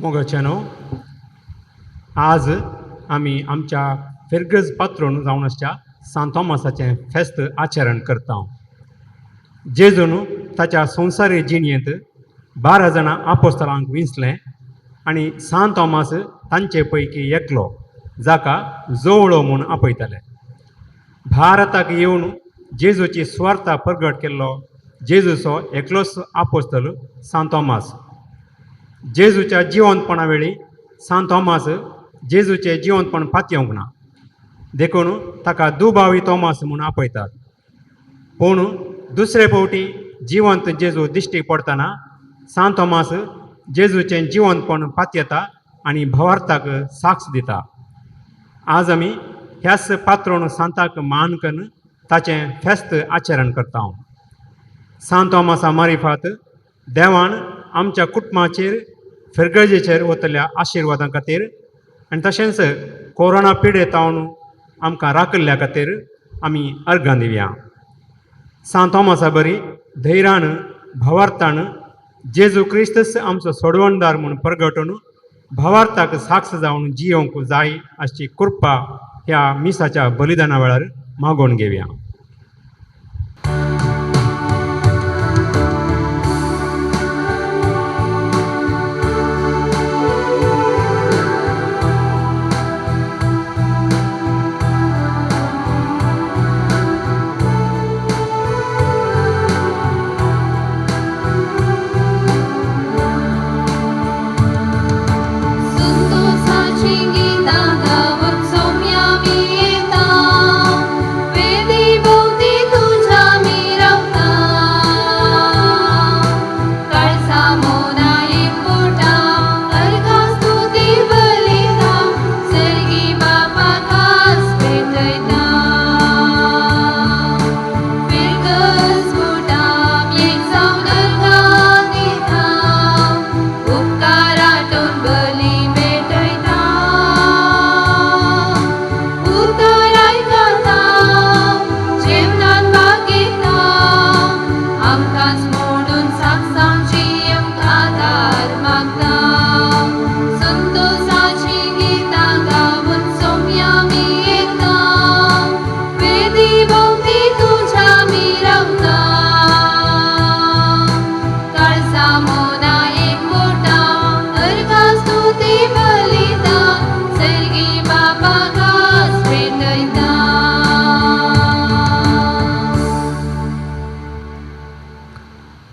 मोगाच्यानो आज आमी आमच्या फेर्गज पात्रोन जावन आसच्या सांत थॉमसाचें फेस्त आचरण करता. जेजून ताच्या संवसारी जिणयेंत 12 जाणां आपोस्तलांक विंचलें आनी सांत थॉमस तांचे पैकी एकलो, जाका जवळो म्हूण आपयताले. भारताक येवन जेजूची स्वार्था प्रगट केल्लो जेजूचो एकलोच आपोस्तल सांत थॉमस. जेजूच्या जिवंतपणा वेळी सांत थॉमस जेजूचें जिवंतपण पातयेवंक ना, देखून ताका दुबावी थॉमस म्हूण आपयतात. पूण दुसरे फावटी जिवंत जेजू दिश्टी पडटना सांत थॉमस जेजूचें जिवंतपण पातयेता आनी भवार्थाक साक्ष दिता. आज आमी ह्याच पात्रोन सांताक मान करून ताचें फेस्त आचरण करता. सांत थॉमसा मारिफात देवान आमच्या कुटुंबाचेर फेर्गजेचेर वतल्या आशिर्वादां खातीर आनी तशेंच कोरोना पिडेतावन आमकां राखल्या खातीर आमी अर्गां दिवया. सांत थॉमसा बरी धैर्यान भावार्थान जेजू क्रिस्त आमचो सोडवणदार म्हूण प्रगटून भावार्थाक साक्ष जावन जियोंक जाय अशी कृपा ह्या मिसाच्या बलिदाना वेळार मागोवन घेवया.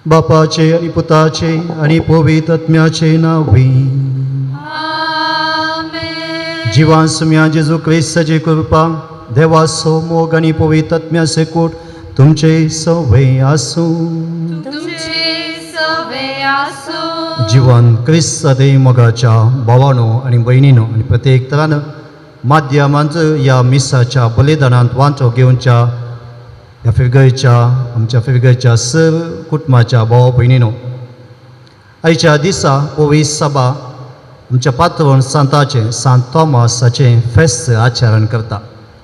बापाचे आणि पुताचे आणि पवित्र आत्म्याचे नावी. जिवान सुम्या जेजू क्रिस्ताची कृपा, देवाचो मोग आणि पवित्र आत्म्याचे कोट तुमचे सवय आसूं. जिवान क्रिस्त दे मोगाच्या भावानो आणि बहिणीनो आणि प्रत्येक तरान माध्यमांत या मिसाच्या बलिदानांत वांटो घेवच्या ह्या आमच्या फिरगयच्या सर्व कुटुंबाच्या भाव भयणीनो, आयच्या दिसा पवित्र सभा आमच्या पात्रोन सांत थॉमसाचें फेस्त आचरण करता.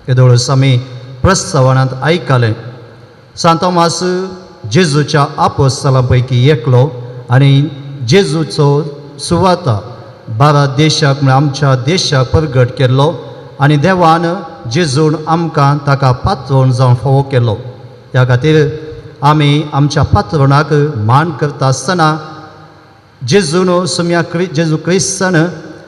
येदोळस आमी प्रस्तावनांत आयकलें सांत थॉमस जेजूच्या आपोस्तलां पैकी एकलो आनी जेजूचो सुवाता भारत देशाक म्हळ्यार आमच्या देशाक प्रगट केल्लो आनी देवान जेजून आमकां ताका पात्रोन जावन फावो केलो. त्या खातीर आमी आमच्या पात्रोनाक मान करता आसतना जेजून जेजू क्रिस्तान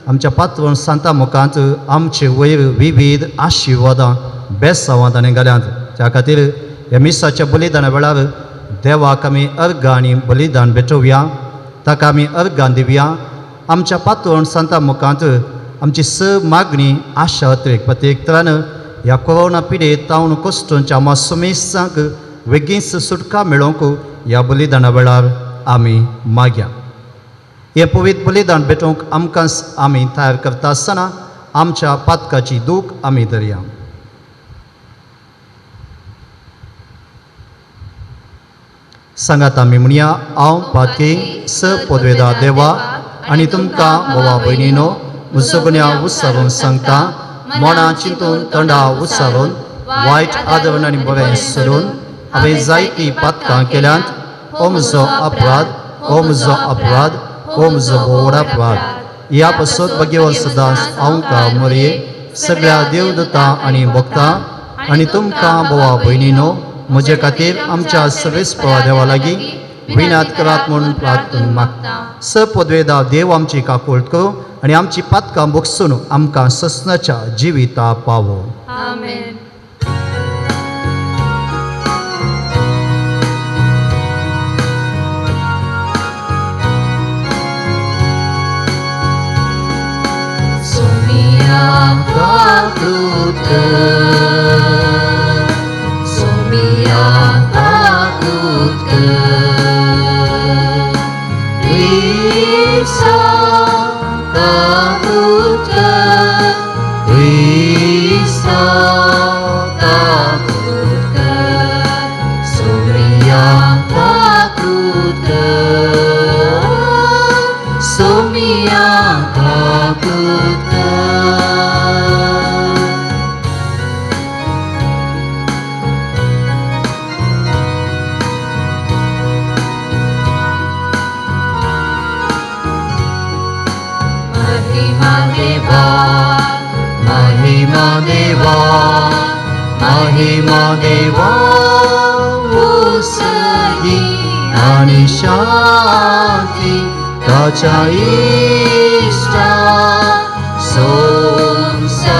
आमच्या पात्रोन सांता मुखांत आमचे वयर विविध आशिर्वादां बेसांवां ताणें घाल्यांत. त्या खातीर ह्या मिसाच्या बलिदाना वेळार देवाक आमी अर्गां आनी बलिदान भेटोवया, ताका आमी अर्गां दिवया. आमच्या पात्रोन सांता मुखांत आमची सब मागणी आशा अत्रेक प्रत्येक तरान ह्या कोरोना पिडेत तावन कश्टांच्या मासुमेसांक बेगीनच सुटका मेळोवंक ह्या बलिदाना वेळार आमी मागया. हे पवित्र बलिदान भेटोवंक आमकां आमी तयार करता आसतना आमच्या पातकाची दूख आमी धरया. सांगात आमी म्हणया, हांव पातकी सपदवेदार देवा आनी तुमकां भावा भयणीनो सगळ्या उत्सरून सांगता, मोना चिंतून तोंडा उत्सरून वायट आदरण आनी बरें सोडून हांवें जायतीं पातकां केल्यांत. हो म्हजो अपराध, हो म्हजो अपराध, हो म्हजो व्हड अपराध. ह्या पासत भगेवन सदांच आमकां मरये सगळ्या देवदूतां आनी भक्तां आनी तुमकां बोवा भयणीनो म्हजे खातीर आमच्या सर्वेस्पवा देवा लागीं विनात करात म्हणून प्रार्थना मागता. सपदवेदा देव आमची काकूळट करूं आनी आमची पातकां भोगसून आमकां ससनाच्या जिविता पावो. आमेन. महिमा देवा उसगी आणि शांती ताच्या इष्टा संसारी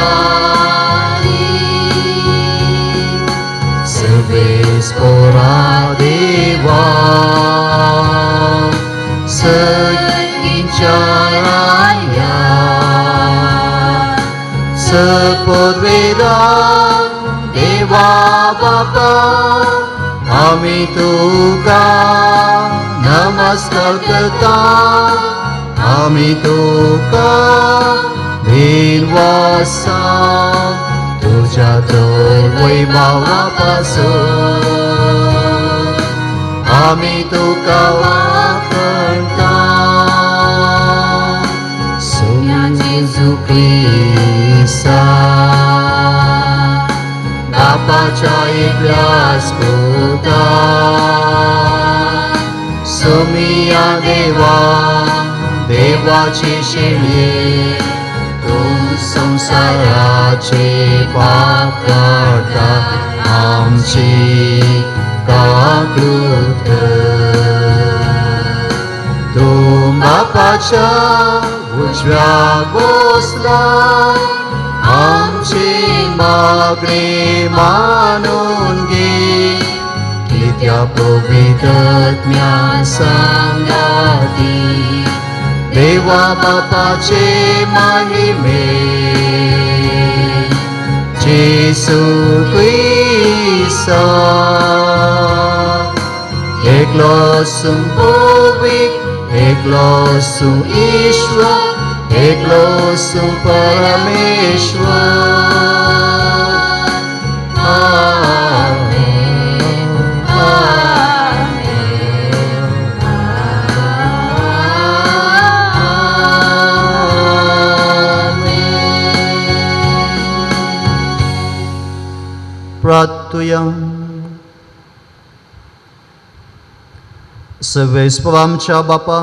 सर्वेस पोरा देवा सगळींच्या राया सपदवेदा देवा बापा आम्ही तुका नमस्कार करता आम्ही तुका दिनवासा तुझ्या तर वैभवापासून आम्ही तुका वापरता सोन्या जेजू ख्रिस्ता बापाच्या एकल्याच पुता सोमिया देवा देवाची शेळी तू संसाराचे पाप काढता आमची काकूळट तू बापाच्या उजव्या बसला आमची मागणी मानून घे की त्या पवित्रत्म्या सांगाती देवा बापाचे महिमे जेसू ख्रिस्ता एकलो संपोविक एकलो सु ईश्वर एकलो सु परमेश्वर आमेन प्रार्थुया सर्वेस्पवा आमच्या बापा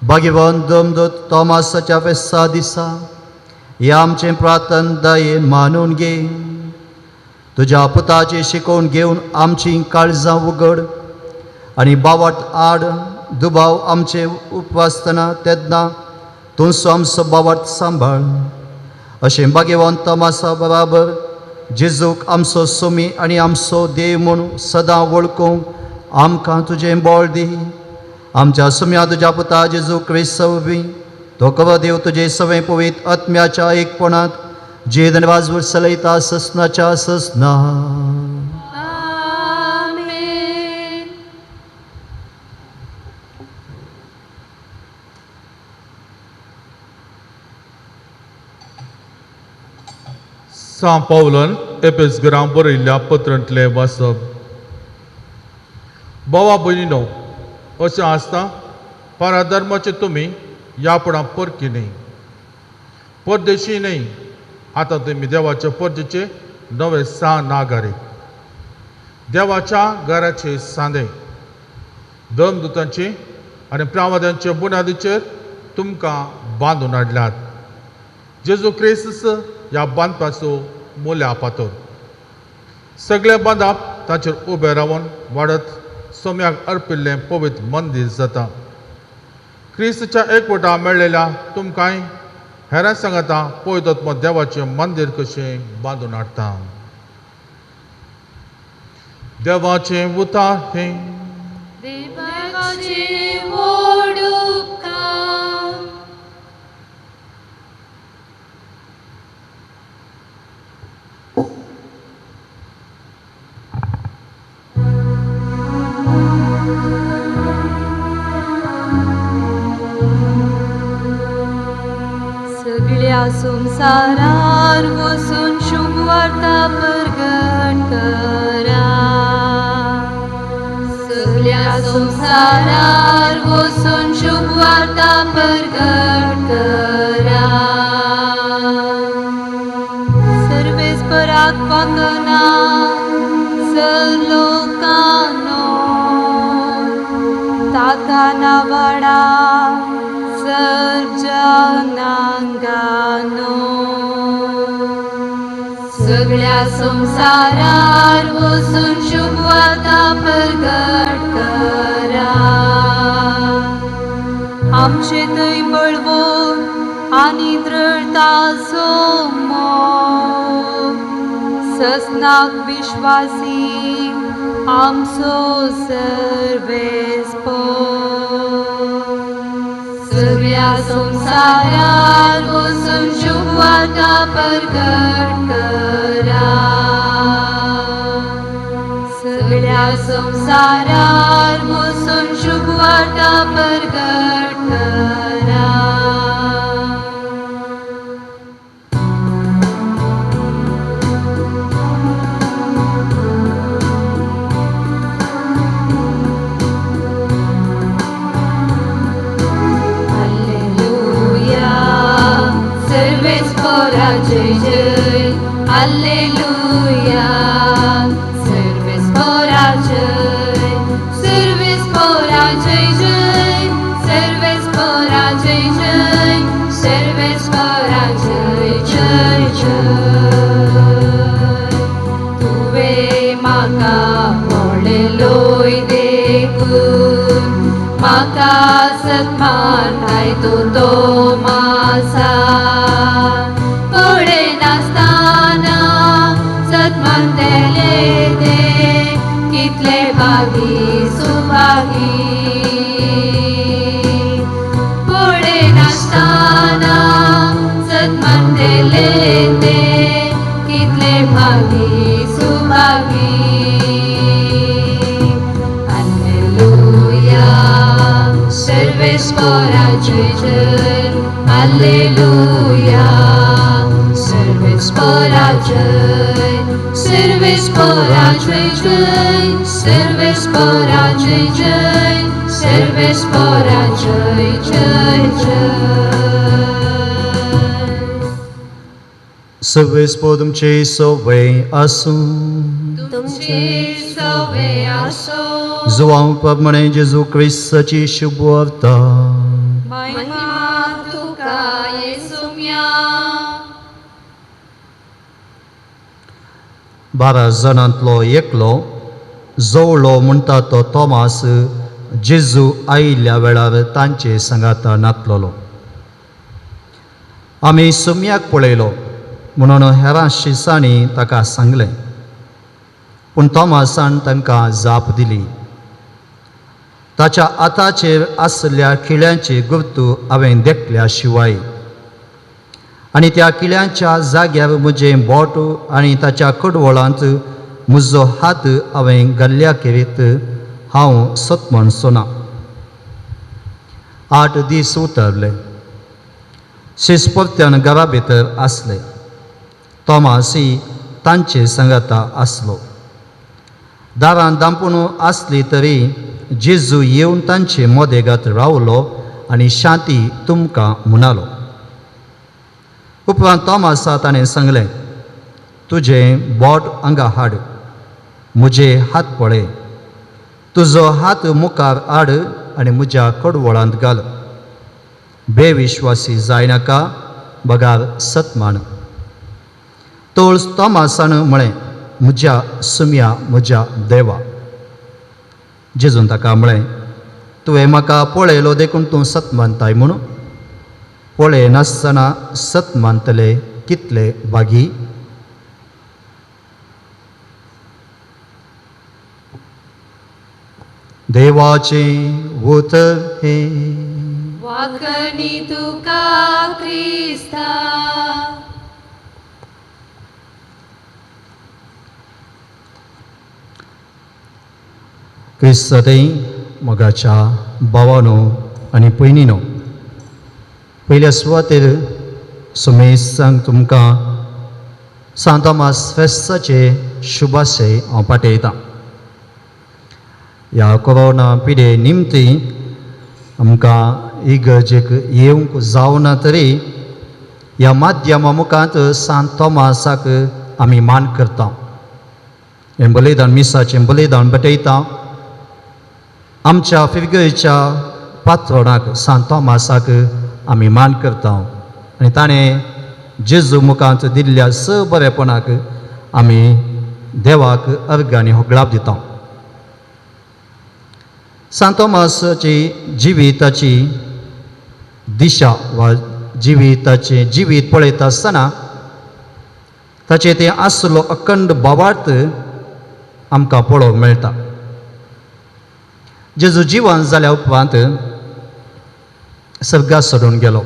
भाग्यवान दमदत तोमासाच्या फेस्ता दिसा हे आमचें प्रार्थन दयेन मानून घे तुज्या पुताची शिकोवन घेवन आमची काळजां उगड आनी बावट आड दुबाव आमचे उपवासतना तेन्ना तूंचो आमचो बावट सांबाळ अशें भाग्यवान तोमासा बराबर जेजूक आमचो सोमी आनी आमचो देव म्हूण सदां वळखूंक आमकां तुजें बोळ दी आमच्या सुम्या तुज्या पुता जेजू क्रिस्तव बी तो कवर देव तुजे सवय पवित्र आत्म्याच्या एकपणात जेदन वाजवूर चलयता ससनाच्या ससना आमेन. सा पावलन एपेसगरां बरयल्ल्या पत्रांतलें वाचप. भावा भयणीनो, अशें आसता पराधर्माचे तुमी यापणां परकी न्ही, परदेशी न्ही, आतां तुमी देवाच्या परजेचे नवे सा नागारे देवाच्या घराचे सांदे धर्मदुतांचे आनी प्रावाद्यांचे बुन्यादीचेर तुमकां बांदून हाडल्यात. जेजू क्रिस्त ह्या बांदपाचो मोल्या पातोर. सगळे बांदप ताचेर उबे रावन वाडत सोम्याक अर्पिल्लें पवित्र मंदीर जाता. क्रिस्तच्या एकवटा मेळ्ळेल्या तुमकांय हेरां सांगता पवित्र देवाचें मंदीर कशें बांदून हाडटा. देवाचें उतार हें देवाचे व्हड उपकार. सगळ्या संसारार वचून शुभ वार्ता प्रगट करा. सगळ्या संसारार वचून शुभ वार्ता प्रगट करा. सर्वेस्पराक पाकना सर्लोकानो ताकाना वाडा सर्जनांगानो. सगळ्या संसारार वचून शुभ वार्ता प्रगट करा. आमचे थंय बळवून आनी दृढताचो मोग ससनाक विश्वासी आमचो सर्वेस्पो. सगळ्या संसारार वचून शुभ वार्ता प्रगट करा. सगळ्या संसारार वचून शुभ वार्ता प्रगट करा. जय जय हालेलुया. सर्वेस्परा जय, सर्वेस्परा जय जय, सर्वेस्परा जय जय, सर्वेस्परा जय जय जय. तुवे म्हाका पळयलोय देखून म्हाका सत्मान आयतो तो मासा. पळे नासतना सत्मान देले ते कितले भागी सुभागी. पळे नासतना सत्मान देले ते कितले भागी सुभागी. हालेलुया. सर्वेस्परा जय जय हालेलुया. सर्वेस्परा जय, सर्वेस्परा जय जय, सर्वेस्परा जय जय, सर्वेस्परा जय जय जय. सर्वेस्पो तुमचे सवय आसूं. तुमचे सवे आसो. जुवांव प्रमाणे जेजू क्रिस्ताची शुभ वार्ता. महिमा तुका येसुम्या. 12 जाणांतलो एकलो जवळो म्हणटा तो तोमास जेजू आयिल्ल्या वेळार तांचे सांगाता नातलोलो. आमी सुम्याक पळयलो म्हणून हेरां शिसांनी ताका सांगलें. पूण तोमासान तांकां जाप दिली. ताच्या हाताचेर आसल्या किळ्यांची गुर्तू हांवें देखल्या शिवाय आनी त्या किळ्यांच्या जाग्यार म्हजें बोट आनी ताच्या कडवळांत म्हजो हात हांवें घाल्ल्या खेरीत हांव सत्मन सोना. 8 दीस उतरले. शिस्पत्यान घरा भितर आसले. तोमासी तांचे सांगाता आसलो. दारां दांपून आसली तरी जेजू येवन तांचे मोदेगांत रावलो आनी शांती तुमकां म्हणालो. उपरांत तोमासा ताणें सांगलें, तुजें बोट हांगा हाड, म्हजे हात पळय. तुजो हात मुखार हाड आनी म्हज्या कडवळांत घाल. बेविश्वासी जायनाका बगार सतमान तोळ तोमासान म्हळें म्हज्या सुम्या म्हज्या देवा. जेजून ताका म्हळें तुवें म्हाका पळयलो देखून तूं सत मानताय म्हणून. पळय नासतना सत मानतले कितले बागी. देवाचें उतर हे वाकणी तुका क्रिस्ता. क्रिस्ततें मोगाच्या भावानो आनी भयणीनो, पयल्या सुवातेर सुमेश सांग तुमकां सांत तोमास फेस्ताचे शुभाशय हांव पाठयतां. ह्या कोरोना पिडे निमती आमकां इगर्जेक येवंक जावना तरी ह्या माध्यमा मुखांत सांत तोमासाक आमी मान करता. हें बलिदान मिसाचें बलिदान भेटयता आमच्या फिरगयच्या पात्रोणाक सांत तोमासाक आमी मान करता. आनी ताणें जेजू मुखांत दिल्ल्या बरेपणाक आमी देवाक अर्घ आनी होगळाप दिता. सांत तोमासाची जिविताची दिशा वा जिविताचें जिवीत पळयता आसतना ताचें तें आसलो अखंड भावार्थ आमकां पळोवंक मेळटा. जेजू जिवन जाल्या उपरांत सर्गाक सोडून गेलो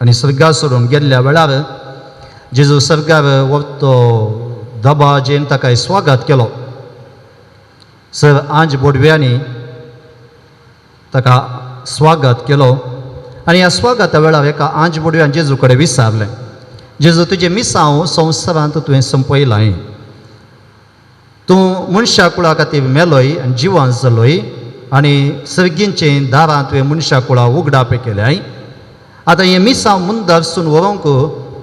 आनी सर्गाक सोडून गेल्ल्या वेळार जेजू सर्गार वतो दबाजेन ताका स्वागत केलो. सर आंज बोडव्यांनी ताका स्वागत केलो आनी ह्या स्वागता वेळार एका आंज बोडव्यान जेजू कडेन विचारलें, जेजू तुजें मिसांव संवसारांत तुवें संपयलां. तूं मनशा कुळा खातीर मेलोय आनी जिवन जालोय आनी सर्गींचें दारां तुवें मनशा कुळा उगडापे केल्याय. आतां हें मिसांव मुंदरसून व्हरूंक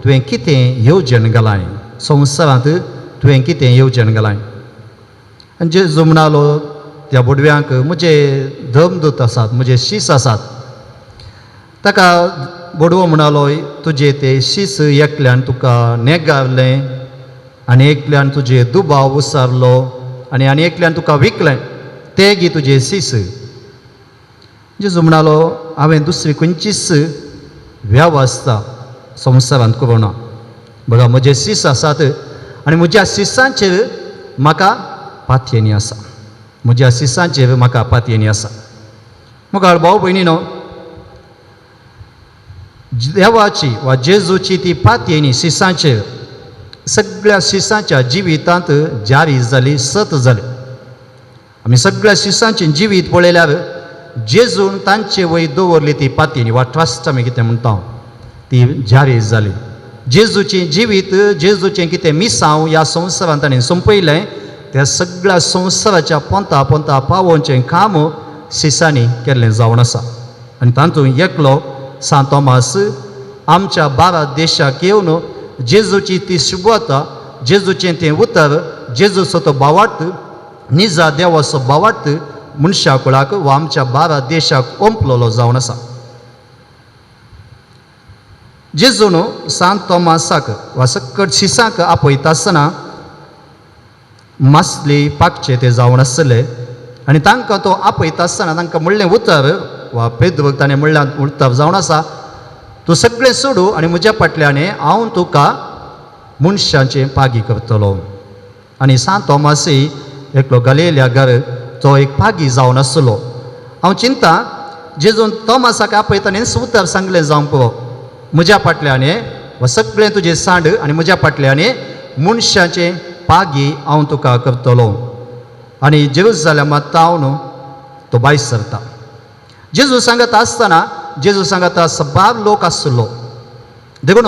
तुवें कितें येवजण घालाय, संवसारांत तुवें कितें येवजण घालाय. आनी जेजू म्हणलो त्या बोडव्यांक म्हजे धर्मदूत आसात, म्हजे शीस आसात. ताका बोडवो म्हणलो तुजें तें शीस एकल्यान तुका नेगारलें आनी एकल्यान तुजे दुबाव उसारलो आनी एकल्यान तुका विकलें, ते गी तुजे शीस. जेजू म्हणलो हांवें दुसरी खंयचीच वेवस्था संवसारांत करूना. बघा म्हजे शीस आसात आनी म्हज्या शिसांचेर म्हाका पातयेनी आसा, म्हज्या शिसांचेर म्हाका पातयेनी आसा. मुखार भाव भयणीनो, देवाची वा जेजूची ती पातयेनी शिसांचेर सगळ्या शिसांच्या जिवितांत जारी जाली, सत जाली. आमी सगळ्या शिसांचें जिवीत पळयल्यार जेजून तांचे वयर दवरली ती पातयेनी वा ट्रस्ट आमी कितें म्हणटा ती जारी जाली. जेजूचें जिवीत, जेजूचें कितें मिसांव ह्या संवसारांत ताणें संपयलें, त्या सगळ्या संवसाराच्या पोंता पोंता पावोवचें काम शिसांनी केल्लें जावन आसा. आनी तातूंत एकलो सांत तोमास आमच्या भारत देशाक येवन जेजूची ती शुभता, जेजूचें तें उतर, जेजूचो तो भावार्थ, निजा देवाचो भावार्थ मनशा कुळाक वा आमच्या भारत देशाक ओंपलेलो जावन आसा. जेजून सांत तोमासाक वा सकट शिसांक आपयता आसतना मासली पाकचें तें जावन आसलें आनी तांकां तो आपयता आसतना तांकां म्हणलें उतर वा पेद्रूक ताणें म्हणलें उतर जावन आसा, तूं सगळें सोडू आनी म्हज्या फाटल्यान हांव तुका मनशांचें पागी करतलो. आनी सांत तोमासय एकलो गलिलायाकार तो एक पागी जावन आसलो. हांव चिंता जेजून तोमासाक आपयताना उतर सांगलें जावंक पुरो, म्हज्या फाटल्यान वा सगळें तुजें सांड आनी म्हज्या फाटल्यान मनशांचें पागी हांव तुका करतलो. आनी जेरुसलेमांत तावन तो भायर सरता. जेजू सांगता आसतना जेजू सांगता सबार लोक आसलो देखून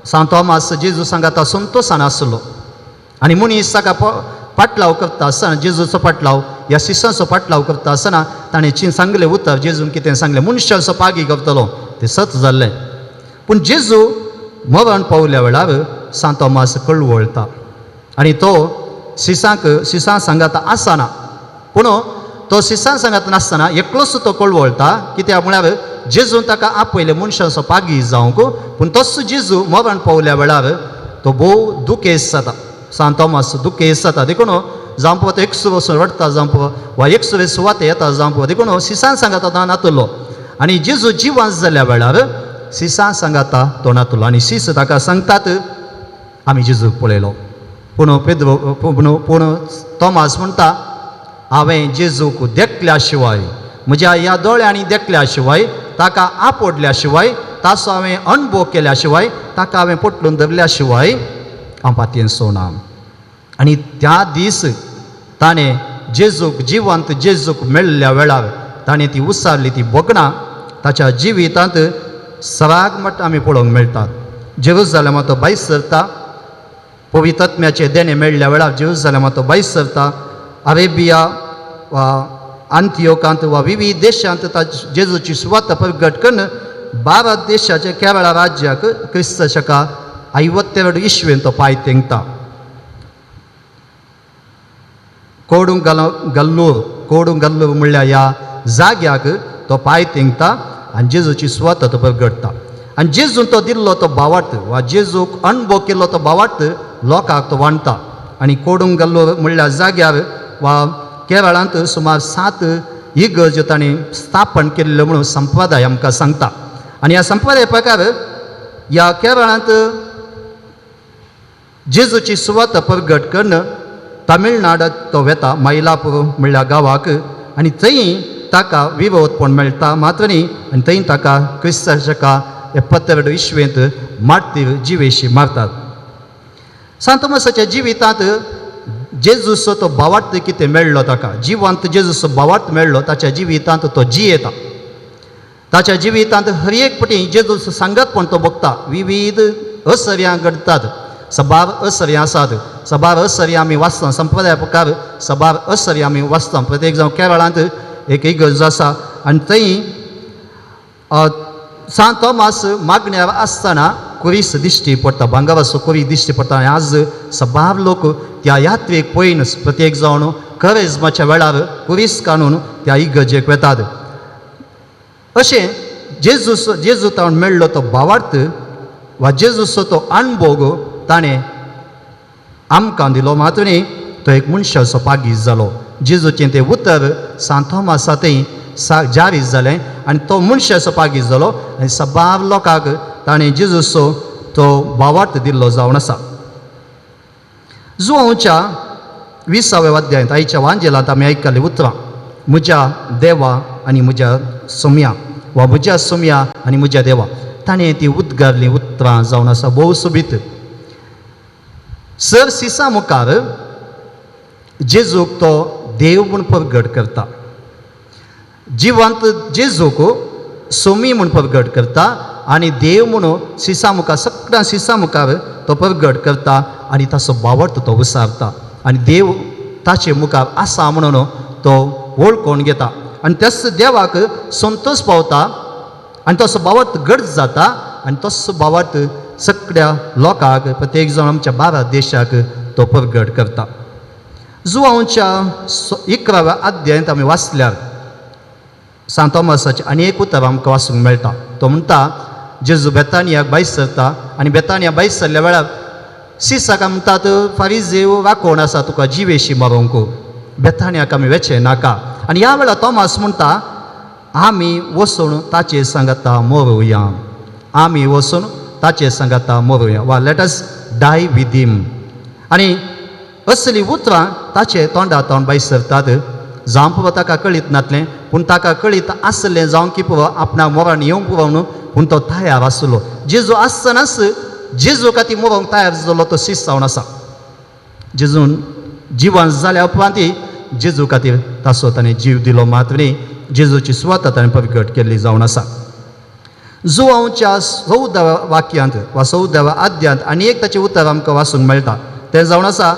सांत तोमास जेजू सांगता संतोशान आसलो. आनी मनीस ताका पाटलाव करता आसतना जेजूचो पाटलाव ह्या शिसांचो पाटलाव करता आसतना ताणें सांगलें उतर, जेजून कितें सांगलें मनशाचो पागी करतलो, तें सत जाल्लें. पूण जेजू मरण पावल्या वेळार सांत तोमास कळवळटा आनी तो शिसां सांगता आसना, पूण तो शिसां सांगता नासतना एकलोच तो कळवळटा. कित्याक म्हळ्यार जेजून ताका आपयले मनशांचो पागी जावंक पूण तसो जेजू मरण पावल्या वेळार तो भोव दुखेस्त जाता सांत थोमास दुखेस्त जाता देखून जावं पळय तो एकसो वचून रडता जावं पळय वा एकसुवे सुवाते येता जावं पळय देखून सिसान सांगाता तो नातुरलो आनी जेजू जिवंत जाल्ल्या वेळार सिसान सांगाता तो नातुरलो आनी सीस ताका सांगतात आमी जेजूक पळयलो पूण थोमास म्हणटा हांवें जेजूक देखल्या शिवाय म्हज्या ह्या दोळ्यांनी देखल्या शिवाय ताका आपडल्या शिवाय ताचो हांवें अणभव केल्या शिवाय ताका हांवें पटलून धरल्या शिवाय हांव पातयेन सोना आनी त्या दीस ताणें जेजूक जिवंत जेजूक मेळ्ळ्या वेळार ताणें ती उसारली ती बोगणां ताच्या जिवितांत सराग मट आमी पळोवंक मेळटात जेरुसलेमांत तो भायर सरता पवित्र आत्म्याचे देणे मेळ्ळ्या वेळार जेरुसलेमांत तो भायर सरता अरेबिया वा आंतियोकांत वा विविध देशांत जेजूची सुवात प्रगट करून भारत देशाचे केरळा राज्याक क्रिस्त शका 52 इस्वेंत तो पांय तेंगता कोडूंगल्लूर म्हणल्यार ह्या जाग्याक तो पांय तेंगता आनी जेजूची सुवात तो प्रगटता आनी जेजून तो दिल्लो तो भावार्थ वा जेजूक अणभव केल्लो तो भावार्थ लोकांक तो वांडटा आनी कोडूंगल्लूर म्हणल्यार जाग्यार वा केरळांत सुमार 7 इगर्ज ताणें स्थापन केल्ल्यो म्हणून संप्रदाय आमकां सांगता आनी ह्या संप्रदाया प्रकार ह्या केरळांत जेजूची सुवात प्रगट करून तामिळनाडांत तो वेता मैलापूर म्हणल्यार गांवाक आनी थंय ताका विरोधपण मेळटा मात्र न्ही आनी थंय ताका क्रिस्त शका 72 इस्वेंत मार्तीर जिवेशी मारतात सांत थोमासाच्या जिवितांत जेजूचो तो भावार्थ कितें मेळ्ळो ताका जिवंत जेजूचो भावार्थ मेळ्ळो ताच्या जिवितांत तो जियेता ताच्या जिवितांत हर एक पटी जेजूचो सांगतपण तो भोगता विविध असर्यां घडटात सबार असर्यां आसात सबार असर्यां आमी वाचता संप्रदाया प्रकार सबार असर्यां आमी वाचता प्रत्येक जावं केरळांत एक इगर्ज आसा आनी थंय सांत थोमास मागण्यार आसतना कुरीस दिश्टी पडटा भांगराचो कुरी दिश्टी पडटा आनी आज सबार लोक त्या यात्रेक पळयन प्रत्येक जावन करेजमाच्या वेळार कुरीस काडून त्या इगर्जेक वेतात अशें जेजू तावन मेळ्ळो तो भावार्थ वा जेजूचो तो अणभव ताणें आमकां दिलो मात्र न्ही तो एक मनशाचो पागी जालो जेजूचें तें उतर सांत थोमासांतय जारीत जालें आनी तो मनशाचो पागी जालो आनी सबार लोकांक ताणें जेजूचो तो भावार्थ दिल्लो जावन आसा जुआंवच्या 20व्या अध्यायांत आयच्या वांजेलांत आमी आयकल्लीं उतरां म्हज्या देवा आनी म्हज्या सोम्या वा म्हज्या सोम्या आनी म्हज्या देवा ताणें ती उद्गारलीं उतरां जावन आसा भोव सोबीत सर सिसा मुखार जेजूक तो देव म्हूण प्रगट करता जिवंत जेजूक सोमी म्हूण प्रगट करता आनी देव म्हणून सिसा मुखार सगळ्या सिसा मुखार तो प्रगट करता आनी ताचो भावार्थ तो विसारता आनी देव ताचे मुखार आसा म्हणून तो वळखून घेता आनी त्याच देवाक संतोश पावता आनी तसो भावार्थ घट जाता आनी तसो भावार्थ सगळ्या लोकांक प्रत्येक जाण आमच्या भारत देशाक तो प्रगट करता जुआंवच्या 11व्या अध्यायांत आमी वाचल्यार सांत थोमासाचें आनी एक उतर आमकां वाचूंक मेळटा तो म्हणटा जेजू बेतानियाक भायर सरता आनी बेतानिया भायर सरल्या वेळार सिसाक म्हणटात फारिजेव वाकोण आसा तुका जिवेशी मारूंक बेतानियाक आमी वेचे नाका आनी ह्या वेळार थोमास म्हणटा आमी वचून ताचे सांगाता मरुया आमी वचून ताचे सांगाता मरुया वा लेट अस डाय विथ हिम आनी असलीं उतरां ताचे तोंडा तोंड भायर सरतात जावं पुरो ताका कळीत नासलें पूण ताका कळीत आसलें जावं की पुरो आपणाक मरण येवंक पुरो न्हू पूण तो तयार आसलो जेजू आसतनाच जेजू खातीर मरोंक तयार जालो तो सीस जावन आसा जेजून जिवंत जाल्या उपरांत जेजू खातीर ताचो ताणें जीव दिलो मात्र न्ही जेजूची सुवात ताणें प्रगट केल्ली जावन आसा जुआंवच्या 14व्या वाक्यांत वा 14व्या अध्यायांत आनी एक ताचें उतर आमकां वाचूंक मेळटा तें जावन आसा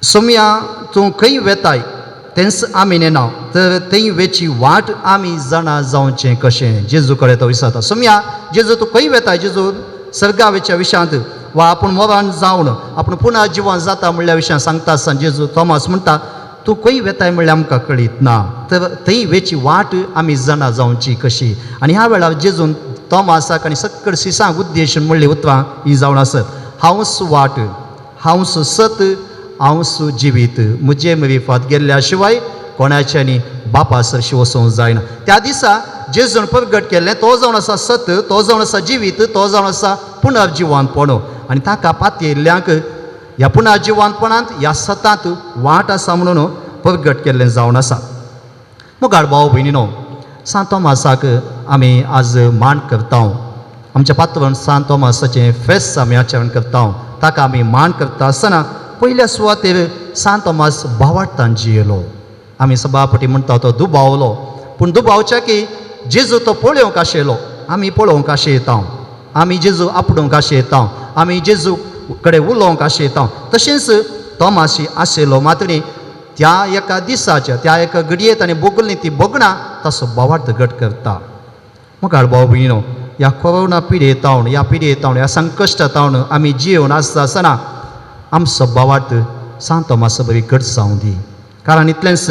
सोम्या तूं खंय वेताय तेंच आमी नेनाव तर थंय वेची वाट आमी जाणा जावचें कशें जेजू कडेन तो विचारता सोम्या जेजू तूं खंय वेताय जेजू सर्गावेच्या विशयांत वा आपूण मरण जावन आपूण पुना जिवन जाता म्हणल्या विशयान सांगता आसतना जेजू थोमास म्हणटा तूं खंय वेताय म्हणल्यार आमकां कळीत ना तर थंय वेची वाट आमी जाणा जावची कशी आनी ह्या वेळार जेजून तोमासाक आनी सक्कड सिसांक उद्देशून म्हणली उतरां ही जावन आसत हांवच वाट हांवच सत हांवच जिवीत म्हजे विफात गेल्ल्या शिवाय कोणाच्यानी बापा सरशी वचोंक जायना त्या दिसा जेजून प्रगट केल्लें तो जावन आसा सत तो जावन आसा जिवीत तो जावन आसा पुनर्जिवानपण आनी ताका पातयेल्ल्यांक ह्या पुनर्जिवानपणांत ह्या सतांत वाट आसा म्हणून प्रगट केल्लें जावन आसा मुगाळ भाव भयणीनो सांत तोमासाक आमी आज मान करता आमच्या पात्रांत सांत तोमासाचें फेस्त आमी आचरण करता ताका आमी मान करता आसतना पयल्या सुवातेर सांत तोमास भावार्थान जियेलो आमी सभापटी म्हणटा तो दुबावलो पूण दुबावच्या की जेजू तो पळोवंक आशिल्लो आमी पळोवंक आशेता आमी जेजू आपणूंक आशेता आमी जेजू कडेन उलोवंक आशेता तशेंच तोमाशी आशिल्लो मात्र त्या एका दिसाच्या त्या एका घडयेंत आनी बोगुल्ली ती बोगणा तसो भावार्थ घट करता मुखार भाव भयणीनो ह्या कोरोना पिडेतावन ह्या पिडेतावन ह्या संकश्टातावन आमी जियोवन आसता आसतना आमचो भावार्थ सांत तोमासा बरी घट जावं दी कारण इतलेंच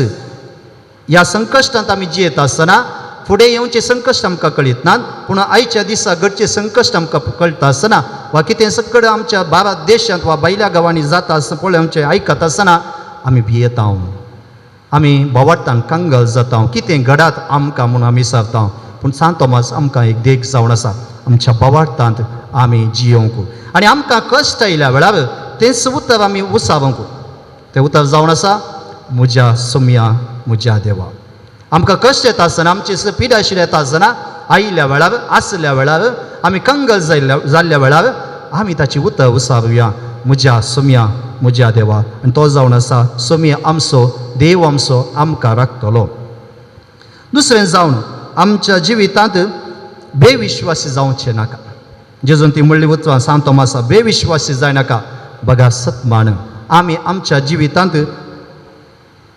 ह्या संकश्टांत आमी जियेता आसतना फुडें येवचें संकश्ट आमकां कळीत ना पूण आयच्या दिसा घडचें संकश्ट आमकां कळटा आसतना वा कितें सकड आमच्या भारत देशांत वा भायल्या गांवांनी जाता आसतना पळय आमचें आयकता आसतना आमी भियेता आमी भावार्थान कांगल जाता कितें घडात आमकां म्हणून आमी विचारता पूण सांत तोमास आमकां एक देख जावन आसा आमच्या भावार्थांत आमी जियोंक आनी आमकां कश्ट आयल्या वेळार तेंच उतर आमी उसावंक तें उतर जावन आसा म्हज्या सुम्या म्हज्या देवा आमकां कश्ट येता आसतना आमची पिडा येता आसतना आयिल्ल्या वेळार आसल्या वेळार आमी कंगल जाल्ल्या वेळार आमी ताची उतर उसारुया म्हज्या सुम्या म्हज्या देवा आनी तो जावन आसा सुम्या आमचो देव आमचो आमकां राखतलो दुसरें जावन आमच्या जिवितांत बेविश्वासी जावचें नाका जेजून ती म्हणली उतरां सांत तोमासा बेविश्वासी जायनाका बघा सतमान आमी आमच्या जिवितांत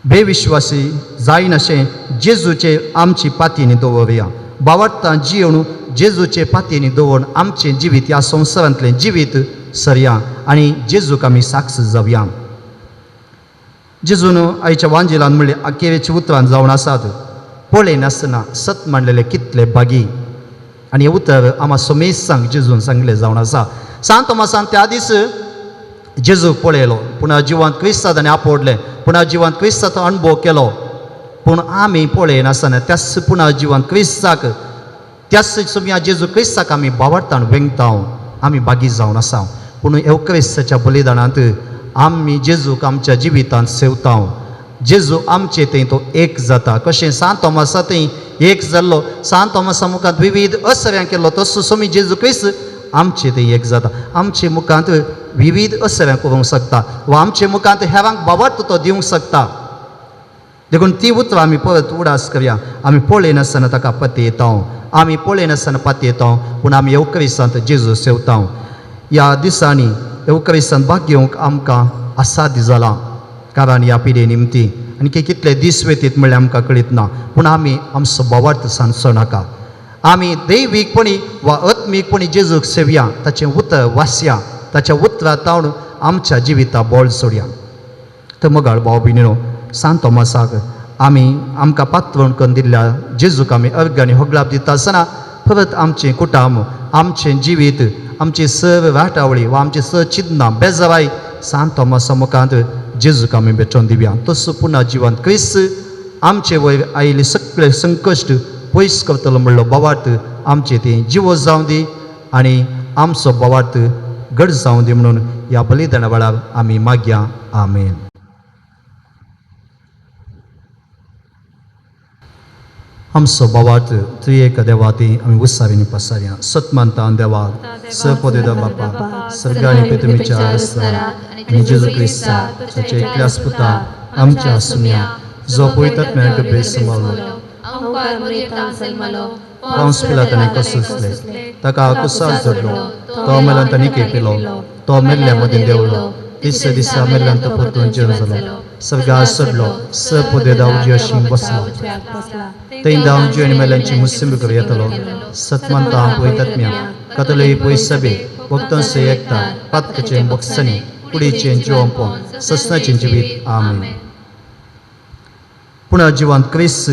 बेविश्वासी जायन अशें जेजूचेर आमची पातयेनी दवरया भावार्थान जियोवन जेजूचे पातयेनी दवरून आमचें जिवीत ह्या संवसारांतलें जिवीत सरया आनी जेजूक आमी साक्ष जावया जेजून आयच्या वांजेलान म्हणलें अखेरेच्या उतरान जावन आसात पळय नासतना सत मांडलेले कितले बागी आनी हें उतर आमा सोमेसांक जेजून सांगलें जावन आसा सांत तोमासान त्या दीस जेजूक पळयलो पुनर्जिवांत क्रिस्तांत आनी आपडलें पुनर्जिवांत क्रिस्ताचो अणभव केलो पूण आमी पळयनासतना त्याच पुनर्जिवांत क्रिस्ताक त्याच सुम्या जेजू क्रिस्ताक आमी भावार्थान वेंगता आमी बागी जावन आसा पूण एवक्रिस्ताच्या बलिदानांत आमी जेजूक आमच्या जिवितांत सेवता जेजू आमचे थंय तो एक जाता कशें सांत तोमासा थंय एक जाल्लो सांत तोमासा मुखांत विविध असऱ्यां केलो तसो सोमी जेजू क्रिस्त आमचे थंय एक जाता आमचे मुखांत विविध असऱ्यां करूंक शकता वा आमचे मुखांत हेरांक भावार्थ तो दिवंक शकता देखून ती उतरां आमी परत उडास करया आमी पळयनासतना ताका पातयेता आमी पळयनासतना पातयेता पूण आमी एवक्रिस्तांत जेजू सेवता ह्या दिसांनी एवक्रिस्तांत भाग घेवंक आमकां आसाद जाला कारण ह्या पिढे निमती आनी कितले दीस वेतीत म्हणल्यार आमकां कळीत ना पूण आमी आमचो भावार्थ सांगचो नाका आमी दैवीकपणी वा आत्मीकपणी जेजूक सेवया ताचें उतर वाचया ताच्या उतरांतावन आमच्या जिविता बोळ सोडया तर मोगाळ भाव भयणीनो सांत तोमासाक आमी आमकां पातवण करून दिल्ल्या जेजूक आमी अर्घ आनी होगलाप दिता आसतना परत आमचें कुटुंब आमचें जिवीत आमची सर्व वाटावळी वा आमची सर्व चिंतनां बेजाराय सांत तोमासा मुखांत जेजूक आमी भेटोवन दिवया तसो पुना जिवांत क्रिस्त आमचे वयर आयिल्ले सगळे संकश्ट पयस करतलो म्हणलो भावार्थ आमचे तें जिवो जावं दी आनी आमचो भावार्थ घट जावं दी म्हणून ह्या बलिदाना वेळार आमी मागया आमेन आमचो भावार्थ त्रिएक देवा ती आमी उत्साहीन पसारया सतमानता देवा सपदेदा बापा सर्ग आनी पृथ्वीच्या आसतात आनी जेजू क्रिस्ता ताचे एकल्याच पुता आमच्या सुम्या जो पळयतात गबे सांबाळलो पावस पिला ताणें कसले ताका कुसार जोडलो तो मेल्यान ताणें केपिलो तो मेल्ल्या मदीं देवलो तिसऱ्या दिसा मेल्ल्यान तो परतून जिवंत जालो सर्गार चडलो सपदेदा उजी अशी बसलो थंय दावजी आनी मेल्यांची मुस्लिम कर येतलो सतमानता पळयतात कतलोय पयस सभे भक्तांचे एकता पातकाचें बक्षनी कुडीचें जिवंपण ससनाचें जिवीत आमेन पुनर्जिवंत क्रिस्त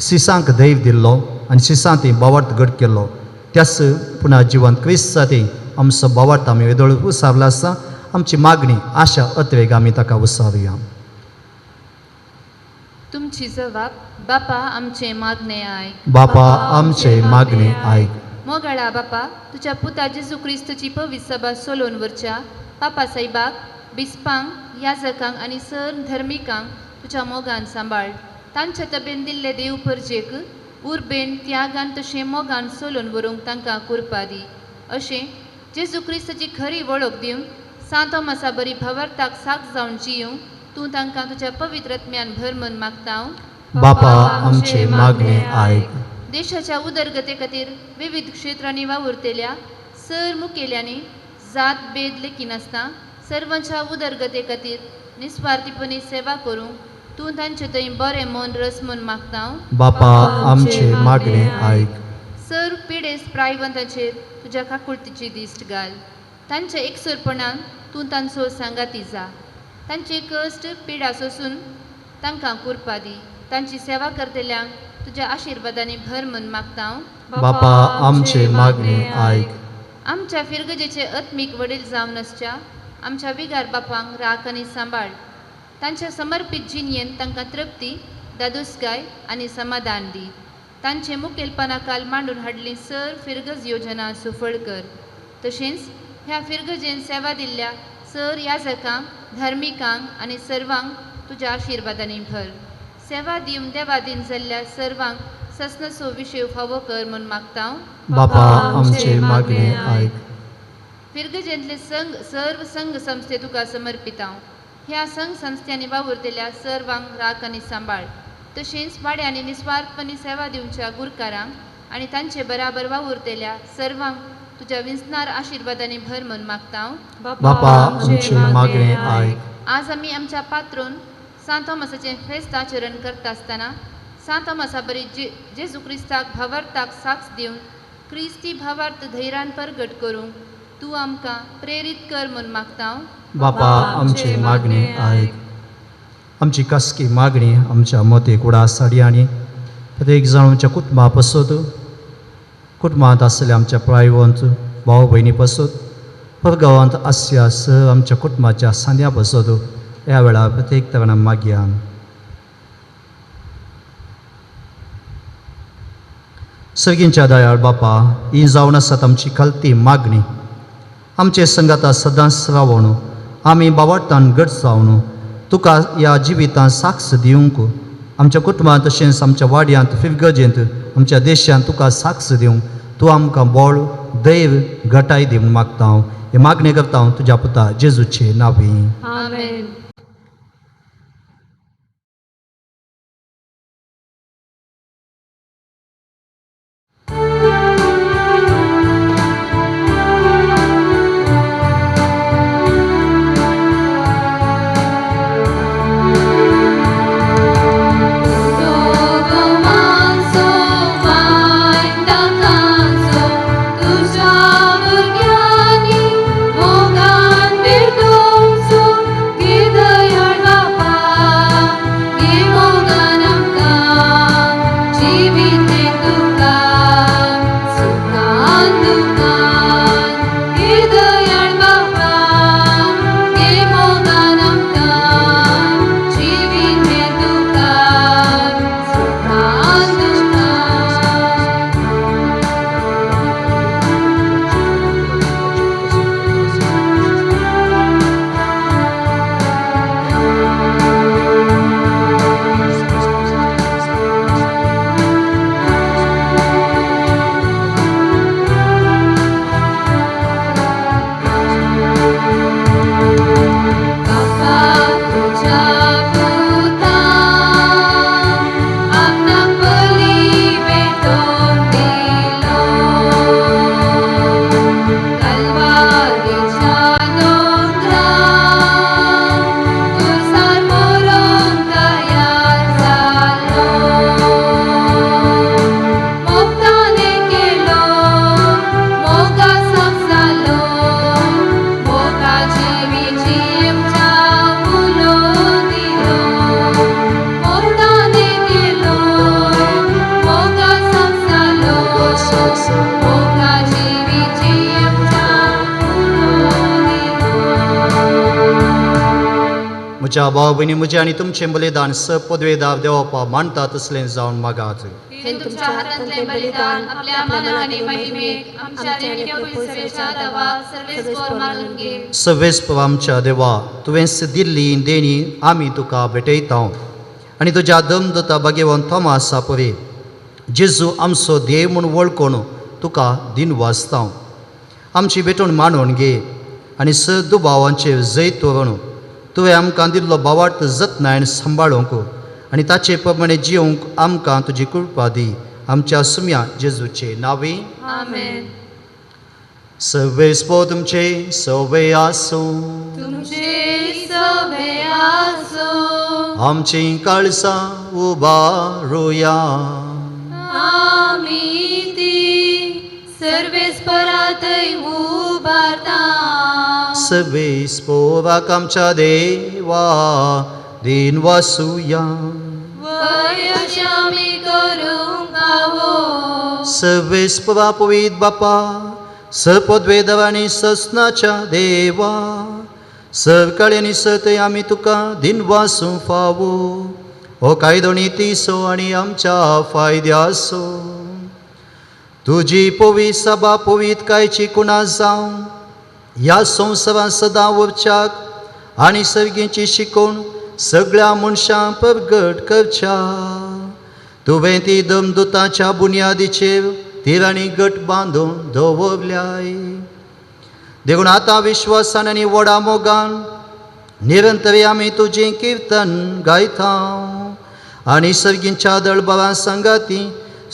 सिसांक दैव दिल्लो आनी सिसांती बावार्थ घट केल्लो त्याच पुनर्जिवंत क्रिस्त साठी आमचो बावार्थ आमी वेदोळ उसारला आसा आमची मागणी आशा अत्वेग आमी ताका उसारुया तुमची जबाब बापा आमचे मागणे आयक बापा आमचे मागणे आयक मोगाळा बापा तुझ्या पुता जेजू क्रिस्तची पवित्र सभा सोलोन वरच्या पापा साहेबाक बिस्पांक याजकांक आनी सर धर्मिकांक तुझ्या मोगान सांबाळ तांच्या तबेन दिल्ले देव परजेक उर्बेन त्यागान तशें मोगान सोलोन व्हरूंक तांकां कुरपा दी अशें जेजू क्रिस्ताची खरी वळख दिवन सांतो मासा बरी भवार्थाक साक जावन जियूंक तूं तांकां तुज्या पवित्र आत्म्यान भर मन मागता हांव बापा आमचे मागणे आयक देशाच्या उदरगते खातीर विविध क्षेत्रांनी वावुरतेल्या सर मुखेल्यांनी जात भेद लेखी नासता सर्वांच्या उदरगते खातीर निस्वार्थीपणी सेवा करूंक तूं तांचे थंय बरें मन रस मन मागता हांव बापा आमचे मागणे आयक सर पिडेस प्रायवंताचेर तुज्या काकुळतीची दिश्ट घाल तांच्या एकसरपणान तूं तांचो सांगाती जा तांचे कश्ट पिडा सोसून तांकां कुरपा दी तांची सेवा करतल्यांक तुज्या आशिर्वादांनी भर मन मागता हांव बापा आमचे मागणे आयक आमच्या फिरगजेचे आत्मीक वडील जावन आसच्या आमच्या विगार बापांक राख आनी सांबाळ तांच्या समर्पीत जिणयेन तांकां तृप्ती दादोसकाय आनी समाधान दी तांचे मुखेलपणा काल मांडून हाडली सर फिरगज योजना सुफळ कर तशेंच ह्या फिरगजेन सेवा दिल्ल्या सर याजकांक धर्मिकांक आनी सर्वांक तुज्या आशिर्वादांनी भर सेवा दिवन देवादीन जाल्ल्या सर्वांक ससनसो विशय फावो कर म्हूण मागता हांव बापा आमचे मागणे आयक फिरगजेंतले सर्व संघ संस्थे तुका समर्पित हांव ह्या संघ संस्थांनी वावुरतेल्या सर्वांक राख आनी सांबाळ तशेंच वाड्यांनी निस्वार्थपणी सेवा दिवच्या गुरकारांक आनी तांचे बराबर वावुरतेल्या सर्वांक तुज्या विंसनार आशिर्वादांनी भर मन मागता हांव बापा आमचे मागणे आयक आज आमी आमच्या पात्रोन सांत थॉमसाचें फेस्त आचरण करता आसतना सांत थॉमसा बरी जेजू क्रिस्ताक भावार्थाक साक्ष दिवन क्रिस्ती भावार्थ धैर्यान परगट करूंक तूं आमकां प्रेरीत कर म्हूण मागता हांव बापा आमचे मागणे आयक आमची खासगी मागणी आमच्या मते कुडा साडी आनी प्रत्येक जाण आमच्या कुटुंबा पसत कुटुंबांत आसलेल्या आमच्या प्रायवंत भाव भयणी पसत परगांवांत आसया स आमच्या कुटुंबाच्या सांद्या पसत ह्या वेळार प्रत्येक तरान मागया सर्गींच्या दयाळ बापा ही जावन आसात आमची खालती मागणी आमचे संगाता सदांच रावून आमी बावार्थान घट जावन तुका ह्या जिवितांत साक्ष दिवंक आमच्या कुटुंबांत तशेंच आमच्या वाड्यांत फिरगजेंत आमच्या देशांत तुका साक्ष दिवंक तूं आमकां बळ दैव घटाय दिवंक मागता हांव हे मागणी करता हांव तुज्या पुता जेजूचे नांवी आमेन Gida म्हज्या भाव भयणी म्हजें आनी तुमचें बलिदान पदवेदार देवपा मांडटा तसलें जावन मागात. हे तुमच्या हातांतले बलिदान आपल्या मान आणि महिमेक आमच्या देणग्या पयसवेच्या दावा सर्वेस्पर मानून घे. सर्वेस्पर आमच्या देवा तुवेंस दिल्ली देणी आमी तुका भेटयता आनी तुज्या दमदता भाग्यवान थोमासा परी जेजू आमचो देव म्हूण वळखून तुका दिन वाचता. आमची भेटून मानून घे आनी दुबावांचेर जैत व्हरून तुवें आमकां दिल्लो भावार्थ जतनायेन सांबाळूंक आनी ताचे प्रमाणे जिवंक आमकां तुजी कृपा दी. आमच्या सुम्या जेजूचे नांवे आमेन. सर्वेस्पर तुमचे सवे आसूं. तुमचे सवे आसो. आमची काळसां उबारुया. आमी ती सर्वेस्परांतय उबारता. सर्वेस्पराक आमच्या देवा दिन वासुया. वयश आमी करूंक आहो. सर्वेस्परा पवित्र बापा सपदवेदर आनी ससनाच्या देवा सरकाळी आनी सतय आमी तुका दिन वासूं फावो. हो कायदो नितीसो आनी आमच्या फायद्यासो. तुजी पवित्र सभा पवित्र कायची कुणा जावं ह्या संवसारांत सदां उरच्याक आनी सर्गेची शिकोवन सगळ्या मनशांक प्रगट करच्या. तुवें ती दमदुतांच्या बुनयादीचेर तीर आनी गट बांदून दवरल्याय. देखून आतां विश्वासान आनी व्हडा मोगान निरंतरी आमी तुजें किर्तन गायता आनी सर्गींच्या दळबरां सांगाती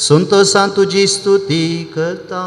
संतोशान तुजी स्तुती करता.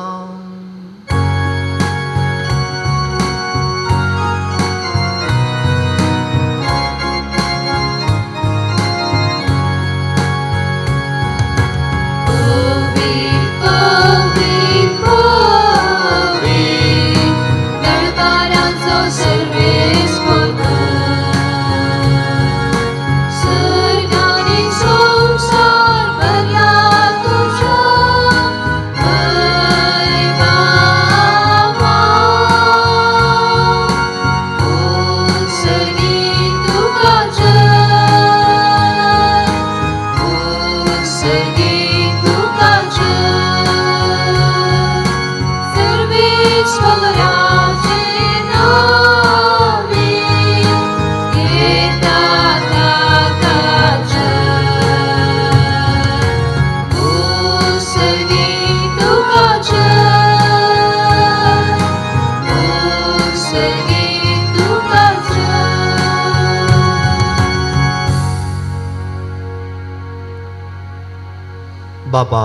बाबा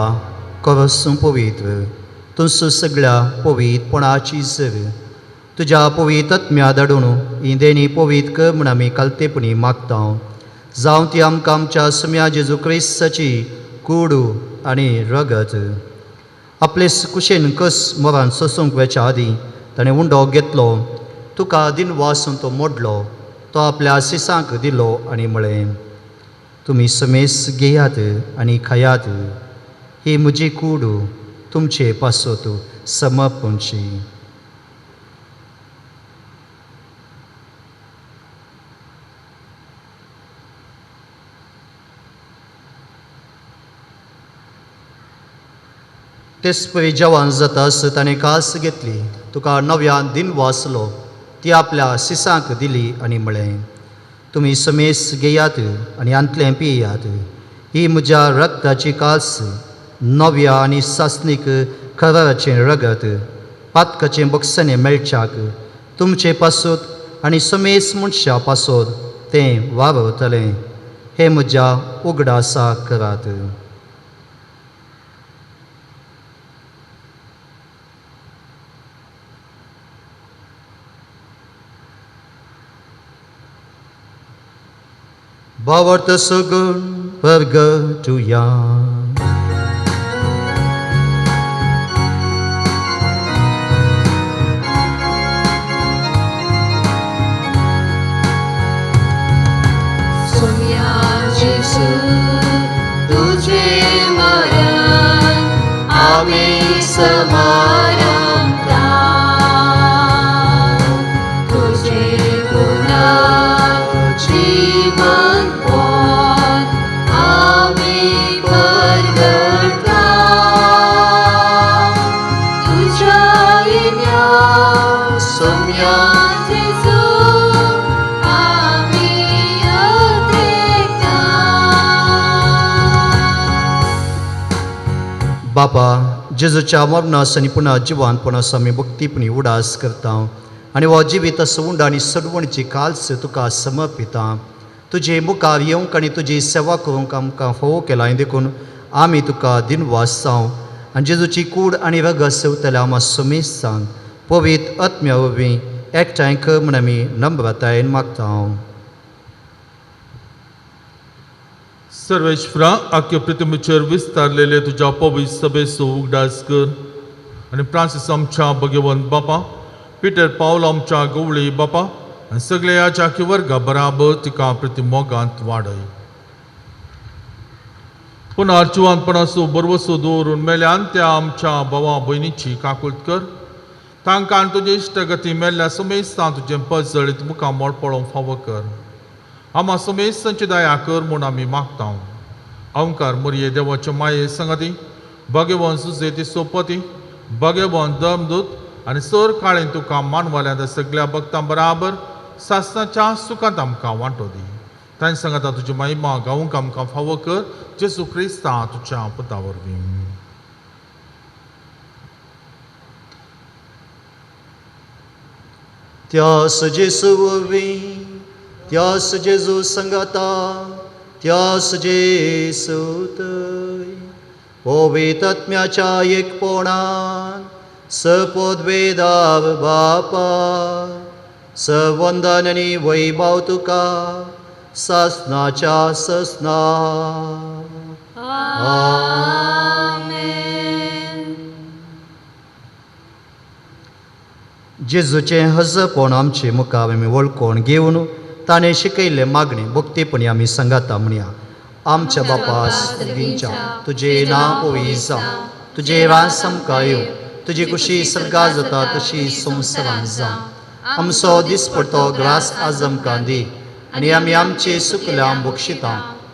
कवसूं पवित्र तुमचो सगळ्या पवित्रपणाची सर तुज्या पवित्र आत्म्या धाडून ही देणी पवित्र कर म्हूण आमी कालतेपणी मागता. जावं ती आमकां आमच्या सुम्या जेजू क्रिस्ताची कूड आनी रगत. आपले कुशेन कस मोरान सोसूंक वेच्या आदीं ताणें उंडो घेतलो. तुका दिन वासून तो मोडलो. तो आपल्या सिसांक दिलो आनी म्हळें तुमी समेस घेयात आनी खायात. ही म्हजी कूड तुमचे पासत समर्पणची. तेच परी जेवण जाता आसता ताणें कास घेतली. तुका नव्यान दिन वाचलो. ती आपल्या सिसांक दिली आनी म्हळें तुमी समेस घेयात आनी आंतलें पियात. ही म्हज्या रक्ताची कास नव्या आनी सासनीक कराराचें रगत पातकाचें बक्षणें मेळच्याक तुमचे पासत आनी समेस मनशा पासत तें वावरतलें. हें म्हज्या उगडासा करात. भावार्थ सगून परगटुया. तुझे मरण आम्ही समारंभता. तुझे पुन्हा बापा जेजूच्या मरणास आनी पुन्हा जिवानपणास आमी भक्तीपणी उडास करता आनी हो जिवीत सवूंड आनी सडवणची काल्स तुका समर्पिता तुजे मुखार येवंक आनी तुजी सेवा करूंक आमकां फोव केला हें देखून आमी तुका दिनवास जावं आनी जेजूची कूड आनी रग सेवतल्या आमा सुमेस सांग पवित्र आत्म्या वरवीं एकठांय कर म्हण आमी नम्रतायेन मागता सर्वेश्वरा आख्या पृथ्वीचेर विस्तारलेले तुज्या पवित्र सभेचो उगडास कर आनी फ्रांसीस आमच्या भगवंत बापा पिटर पावल आमच्या गवळी बापा आनी सगळे ह्या आख्या वर्गा बराबर तिका प्रति मोगांत वाडय पुन्हा जिवानपणाचो बरवसो दवरून मेल्यान त्या आमच्या भावा भयणीची काकुळट कर तांकां तुजे इश्टगती मेल्ल्या समेस्तां तुजें पद जळीत मुखार मोड पळोवंक फावो कर आमा समेस्तांची दया कर म्हूण आमी मागता अवंकार मरये देवाचे माये संगती भगवंत सुसेती सोपती भगवंत धर्मदूत आनी सर काळें तुका मानवाल्या त्या सगळ्या भक्तां बराबर सासणाच्या सुखांत आमकां वांटो दी तांचे सांगता तुजी महिमा गावूंक आमकां फावो कर जेजू क्रिस्ता तुज्या पुता वरवीं त्यास जेजू वरवीं त्यास जेजू संगता त्यास जेजू थंय पवित्र आत्म्याच्या एकपणान सपोदवेदार बापा सवंदन आनी वैभव तुका सासणाच्या ससना जेजूचें हजरपण आमचे मुखार आमी वळखून घेवन ताणें शिकयल्ले मागणे भक्तीपणी आमी सांगाता म्हणया आमच्या बापा स्वर्गींच्या तुजें नांव पवित्र जावं तुजें राज आमकां येवं तुजी कुशी सर्गार जाता तशी संवसारांत जावं आमचो दिसपडटो ग्रास आज आमकां दी आनी आमी आमचे सुकल्या बक्षिता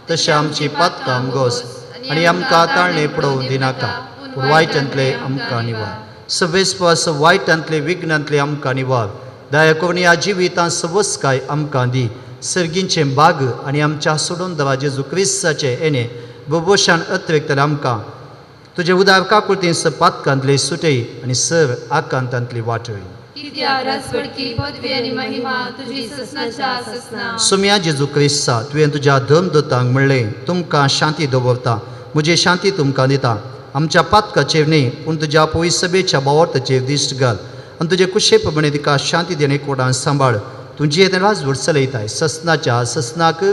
तशें आमची पातकां घोस आनी आमकां ताळणे पडोवंक दिनाका पूण वायटांतले आमकां निवार सवेस्पास वायटांतले विघ्नांतले आमकां निवार दया करून ह्या जिवितां सवस्काय आमकां दी सर्गींचें बाग आनी आमच्या सोडून दवा जेजू क्रिस्ताचे येणे बबोशान अतिरिक्त आमकां तुजे उदार काकुळतीन पातकांतले सुटय आनी सर आकांतांतली वाटय सुम्या जेजू क्रिस्ता तुवें तुज्या धर्मदूतांक म्हणलें तुमकां शांती दवरता म्हजी शांती तुमकां दिता आमच्या पातकाचेर न्ही पूण तुज्या पवित्र सभेच्या बावर्थाचेर दिश्ट घाल आनी तुजे कुशे प्रमाणे तिका शांती देणे कोडान सांबाळ तुजी येते राजवट चलयताय ससनाच्या ससनाक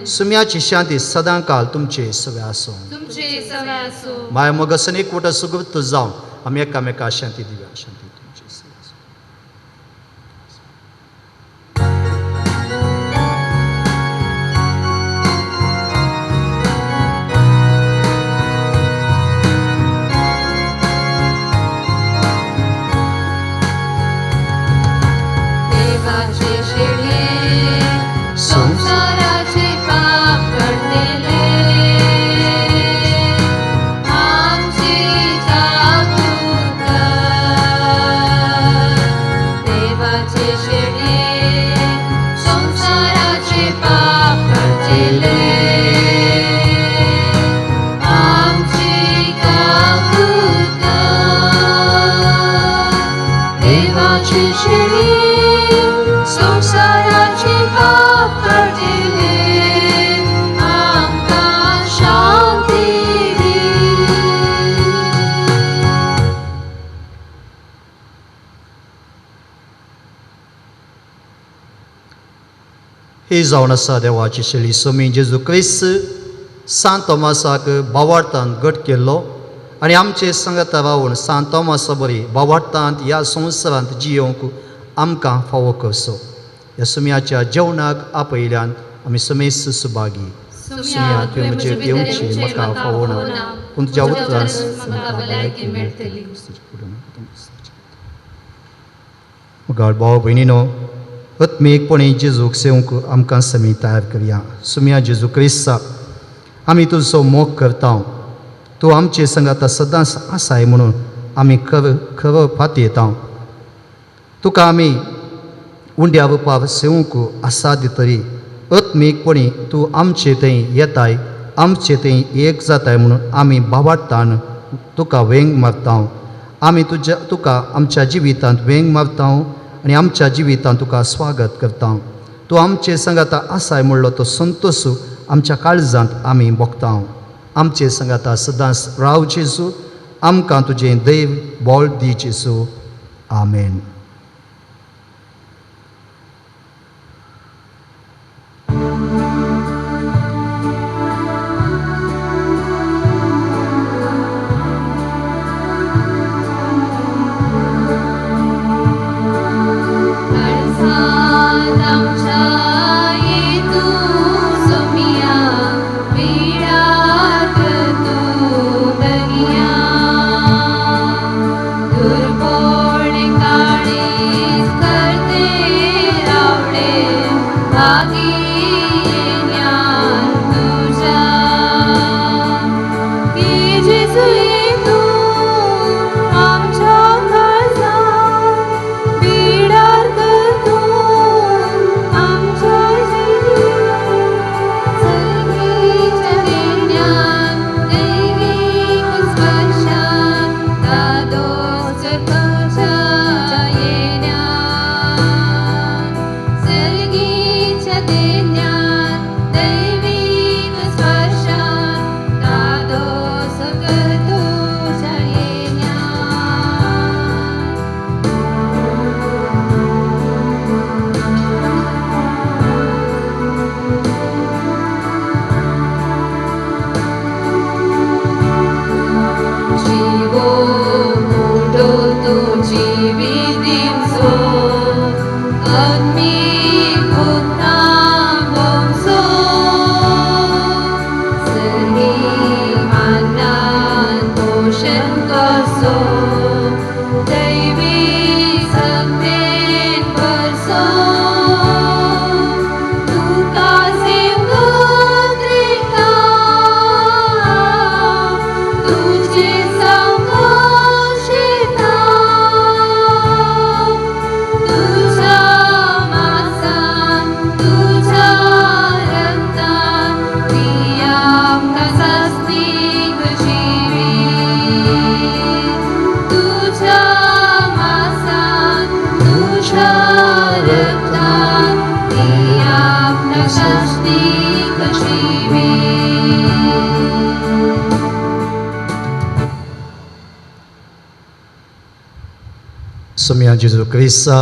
सुम्याची शांती सदां काल तुमचे सगळे आसूं माय मोगसन एक वट सुगृत जावन आमी एकामेका शांती दिव्या शांती ही जावन आसा देवाची शेळी सोमी जेजू क्रिस्त सांत तोमासाक भावार्थांत घट केल्लो आनी आमचे संगता रावन सांत तोमासा बरी भावार्थांत ह्या संवसारांत जियोंक आमकां फावो करचो ह्या सुम्याच्या जेवणाक आपयल्यान आमी समेस सुभागी सुम्या तुवें म्हजे येवची म्हाका फावो ना पूण तुज्या उतरान मुखार भाव भयणीनो आत्मीकपणी जेजूक सेवंक आमकां समी तयार करया सुम्या जेजू क्रिस्ता आमी तुजो मोग करता तूं आमचे संगात सदांच आसाय म्हणून आमी खरो फाती येता तुका आमी उंड्या रुपार सेवंक आसाद तरी आत्मीकपणी तूं आमचे थंय येताय आमचे थंय एक जाताय म्हणून आमी भावार्थान तुका वेंग मारता आमी तुका आमच्या जिवितांत वेंग मारता आनी आमच्या जिवितांत तुका स्वागत करता तूं आमचे संगाता आसाय म्हणलो तो संतोश आमच्या काळजांत आमी भोगता आमचे संगाता सदांच राव जेजू आमकां तुजें देव बोळ दी जेजू आमेन. सोम्या जेजू क्रिस्ता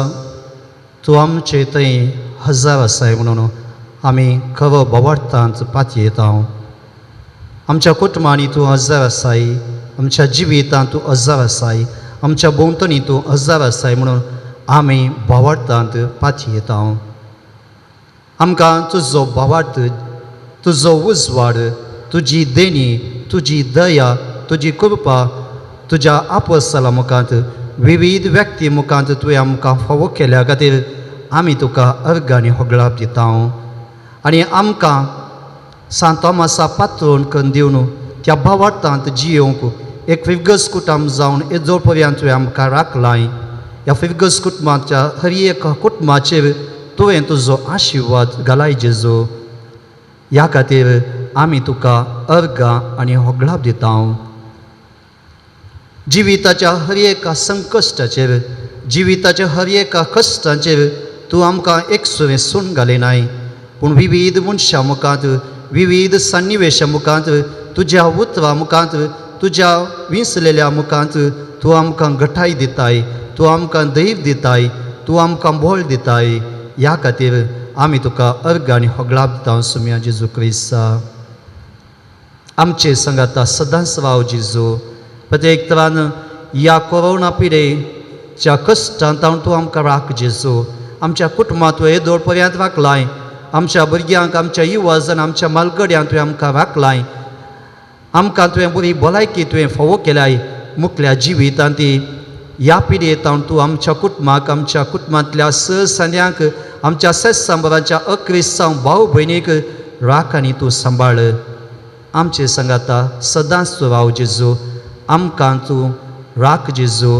तूं आमचे थंय हजर आसाय म्हणून आमी खरो भोवार्थांत पातये येता आमच्या कुटुंबांनी तूं हजर आसाय आमच्या जिवितांत तूं हजर आसाय आमच्या भोंवतणी तूं हजर आसाय म्हणून आमी भोवार्थांत पातये येता आमकां तुजो भोवार्थ तुजो उजवाड तुजी देणी तुजी दया तुजी कृपा तुज्या आपोस्तला मुखांत विविध व्यक्ती मुखांत तुवें आमकां फावो केल्या खातीर आमी तुका अर्घ आनी होगळाप दिता आनी आमकां सांतोमासा पात्रोन करून दिवन त्या भावार्थांत जियोंक एक फिरगस कुटुंब जावन येदोळ पर्यंत तुवें आमकां राखलाय ह्या फिरगस कुटुंबाच्या हर एक कुटुंबाचेर तुवें तुजो आशिर्वाद घालाय जेजू ह्या खातीर आमी तुका अर्घ आनी होगळाप दिता जिविताच्या हर एका संकश्टाचेर जिविताच्या हर एका कश्टांचेर तूं आमकां एकसुरें सून घालिनाय पूण विविध मनशां मुखांत विविध सन्निवेशा मुखांत तुज्या उतरां मुखांत तुज्या विंसलेल्या मुखांत तूं आमकां घटाय दिताय तूं आमकां दैव दिताय तूं आमकां बोळ दिताय ह्या खातीर आमी तुका अर्घ आनी होगळाप दिता सोम्या जेजू क्रिस्ता आमचे संगाता सदांच राव जेजू प्रत्येक तरान ह्या कोरोना पिडेच्या कश्टांत तूं आमकां राख जेजू आमच्या कुटुंबांत तुवें येदोळ पर्यंत राखलाय आमच्या भुरग्यांक आमच्या युवाजांक आमच्या मालगड्यांक तुवें आमकां राखलाय आमकां तुवें बरी भलायकी तुवें फावो केल्याय मुखल्या जिवितांत ती ह्या पिडेंत तूं आमच्या कुटुंबांतल्या सन्यांक आमच्या सांबाराच्या अक्रिस्तांव भाव भयणीक राख आनी तूं सांबाळ आमचे संगाता सदांच तूं राव जेजू आमकां तूं राख जेजू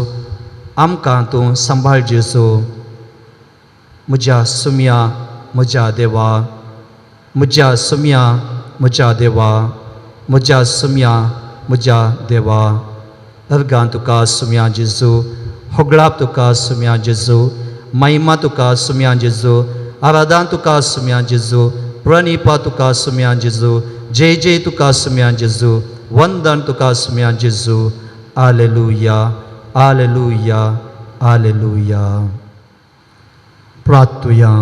आमकां तूं सांबाळ जेजू म्हज्या सुम्या म्हज्या देवा म्हज्या सुम्या म्हज्या देवा म्हज्या सुम्या म्हज्या देवा अर्गां तुका सुम्या जेजू होगळाप तुका सुम्या जेजू महिमा तुका सुम्या जेजू आराधन तुका सुम्या जेजू प्रणिपा तुका सुम्या जेजू जय जय तुका सुम्या जेजू वंदन तुका सुम्या जेजू हालेलुया हालेलुया हालेलुया प्रार्थुया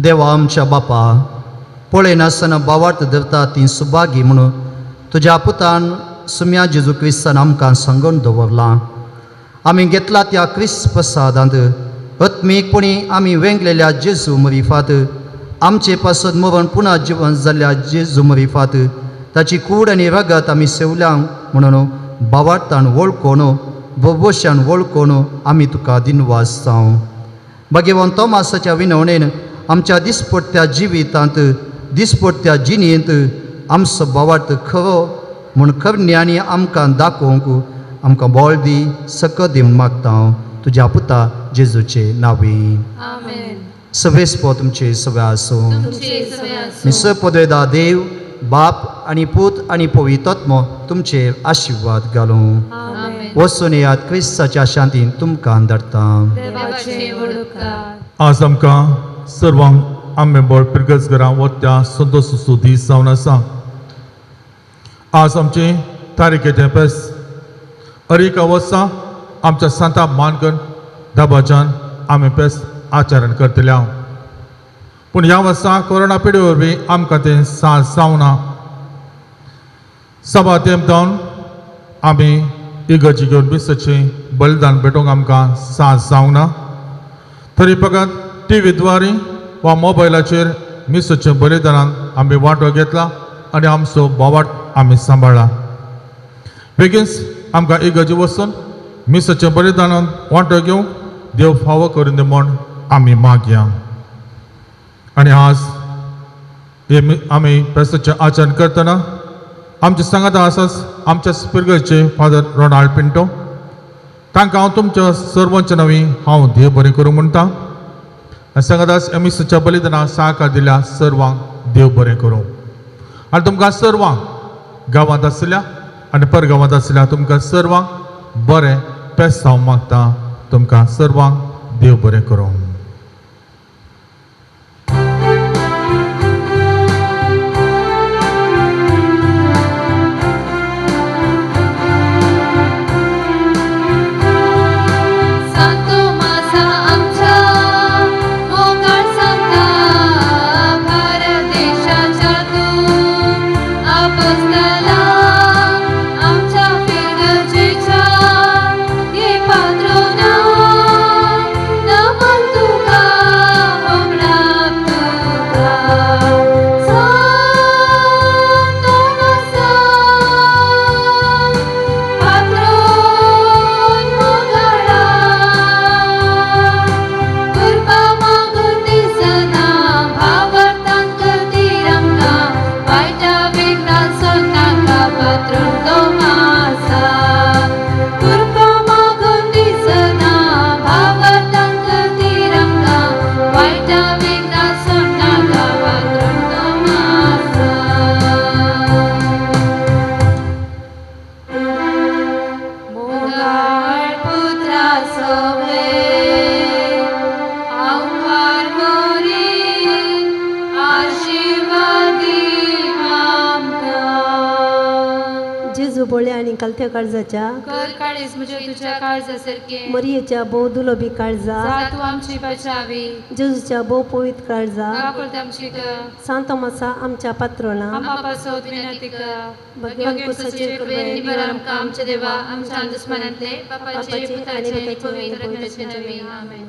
देवा आमच्या बापा पळय नासतना बावार्थ धरता ती सुभागी म्हणून तुज्या पुतान सुम्या जेजू क्रिस्तान आमकां सांगून दवरलां आमी घेतला त्या क्रिस्त प्रसादांत आत्मीकपणी आमी वेंगलेल्या जेजू मरिफात आमचे पासत मरण पुन्हा जिवन जाल्ल्या जेजू मरिफात ताची कूड आनी रगत आमी सेवल्या म्हणून बावार्थान वळखून भोवोशान वळखून आमी तुका दिनवास जावं भगवान तोमासाच्या विनवणेन आमच्या दिसपट्ट्या जिवितांत दिसपट्ट्या जिणेंत आमचो बावार्थ खरो म्हूण करण्यांनी आमकां दाखोवंक आमकां बळ दी सकत दी मागता तुज्या पुता जेजूचे नांवी आमेन. सवेस्पो तुमचे सवे आसूं तुमचे सवे आसूं. निस पदवेदा देव बाप आनी पूत आनी पवित्रात्मो तुमचे आशिर्वाद घालूं आमेन. वचून येयात क्रिस्ताच्या शांतीन तुमकां धाडटा देवाचे वडकार. आज आमकां सर्वांक आमे बळ पिरगज घरां वत्या संतोष दीस जावन आसा आज आमचे तारीखेचें पेस अरेका वर्सा आमच्या सांता मानकन दाबाच्यान आमी पेस आचरण करतले हांव पूण ह्या वर्सा कोरोना पिडे वरवीं आमकां तें साज जावना सभा तेमतावन आमी इगर्जी घेवन बिस्तचें बलिदान भेटोवंक आमकां साज जावना तरी फकत टीव्ही द्वारे वा मोबायलाचेर मिसोचें बलिदानान आमी वांटो घेतला आनी आमचो बोवाट आमी सांबाळ्ळा बेगीनच आमकां इगर्जी वचून मिसोचें बलिदानान वांटो घेवंक देव फावो करून दी म्हूण आमी मागया आनी आज आमी पेस्ताचें आचरण करतना आमचे सांगात आसात आमच्या पिरगळचे फादर रोनाल्ड पिंटो तांकां हांव तुमच्या सर्वांच्या नवी हांव देव बरें करूं म्हणटा सांगात मिसोच्या बलिदानाक सहकार दिल्या सर्वांक देव बरें करूं आनी तुमकां सर्वांक गांवांत आसल्या आनी परगांवांत आसल्या तुमकां सर्वांक बरें पेस्त हांव मागता तुमकां सर्वांक देव बरें करूं कलत्या काळजाच्या कर काळीस म्हणजे तुझ्या काळजासारखे मरियेच्या भोव दुलोबी काळजा जा तू आमची बचावी जेजूच्या भोव पवित्र काळजा काकुळत आमची कर सांतोमासा आमच्या पात्रोला आम्हा पासत विनंती कर भगवान भगवान सचे कृपेने निवार आमकां आमचे देवा आमच्या दुश्मनांतले पापाचे पापाचे पुताचे आणि पवित्र पुताचे रगताचे नावे आमेन.